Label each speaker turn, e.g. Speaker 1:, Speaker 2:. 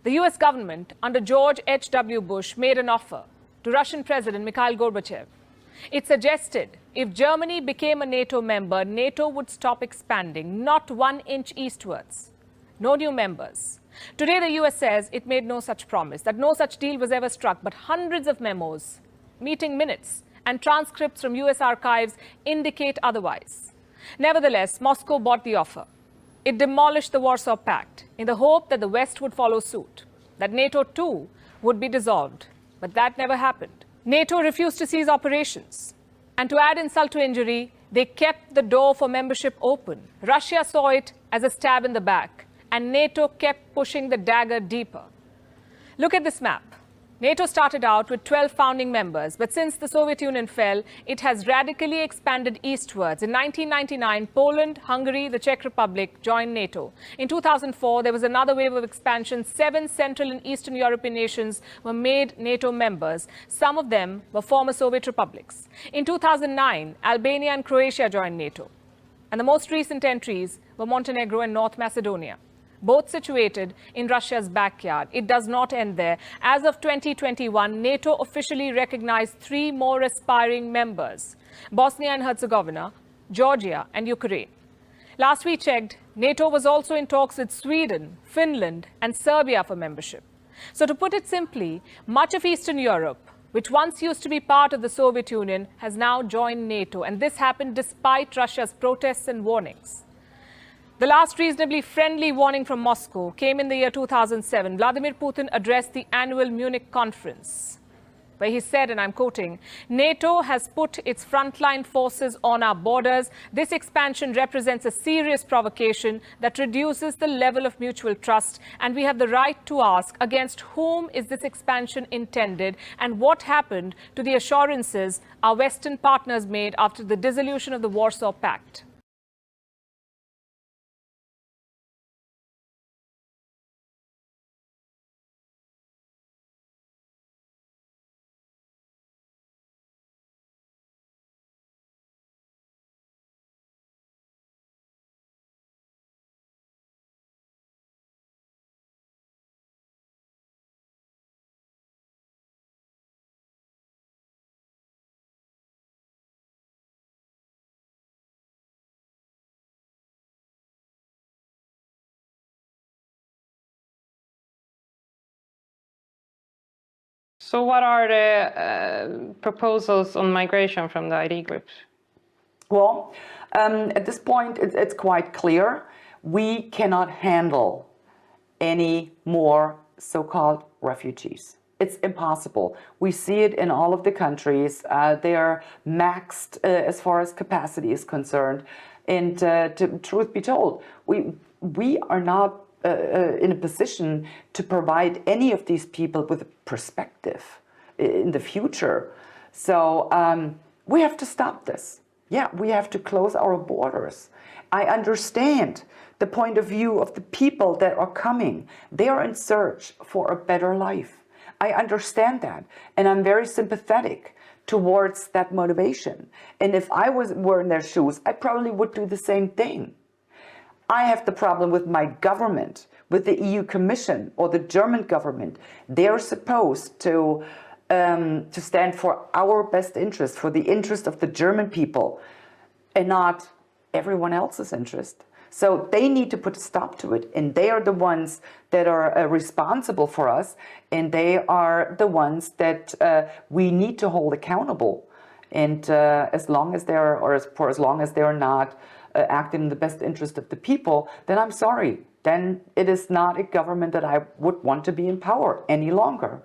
Speaker 1: The US government under George H.W. Bush made an offer to Russian President Mikhail Gorbachev. It suggested if Germany became a NATO member, NATO would stop expanding, not 1 inch eastwards. No new members. Today, the US says it made no such promise, that no such deal was ever struck, but hundreds of memos, meeting minutes, and transcripts from US archives indicate otherwise. Nevertheless, Moscow bought the offer. It demolished the Warsaw Pact in the hope that the West would follow suit, that NATO too would be dissolved. But that never happened. NATO refused to cease operations. And to add insult to injury, they kept the door for membership open. Russia saw it as a stab in the back, and NATO kept pushing the dagger deeper. Look at this map. NATO started out with 12 founding members, but since the Soviet Union fell, it has radically expanded eastwards. In 1999, Poland, Hungary, the Czech Republic joined NATO. In 2004, there was another wave of expansion. 7 Central and Eastern European nations were made NATO members. Some of them were former Soviet republics. In 2009, Albania and Croatia joined NATO. And the most recent entries were Montenegro and North Macedonia, both situated in Russia's backyard. It does not end there. As of 2021, NATO officially recognized 3 more aspiring members: Bosnia and Herzegovina, Georgia, and Ukraine. Last we checked, NATO was also in talks with Sweden, Finland, and Serbia for membership. So to put it simply, much of Eastern Europe, which once used to be part of the Soviet Union, has now joined NATO. And this happened despite Russia's protests and warnings. The last reasonably friendly warning from Moscow came in the year 2007. Vladimir Putin addressed the annual Munich conference, where he said, and I'm quoting, "NATO has put its frontline forces on our borders. This expansion represents a serious provocation that reduces the level of mutual trust, and we have the right to ask, against whom is this expansion intended, and what happened to the assurances our Western partners made after the dissolution of the Warsaw Pact?"
Speaker 2: So what are the proposals on migration from the ID groups?
Speaker 3: Well, at this point, it's quite clear. We cannot handle any more so-called refugees. It's impossible. We see it in all of the countries. They are maxed as far as capacity is concerned. And truth be told, we are not in a position to provide any of these people with a perspective in the future. So we have to stop this. Yeah, we have to close our borders. I understand the point of view of the people that are coming. They are in search for a better life. I understand that, and I'm very sympathetic towards that motivation. And if I were in their shoes, I probably would do the same thing. I have the problem with my government, with the EU Commission or the German government. They're supposed to stand for our best interest, for the interest of the German people, and not everyone else's interest. So they need to put a stop to it, and they are the ones that are responsible for us, and they are the ones that we need to hold accountable. And as long as they're, or for as long as they're not acting in the best interest of the people, then I'm sorry. Then it is not a government that I would want to be in power any longer.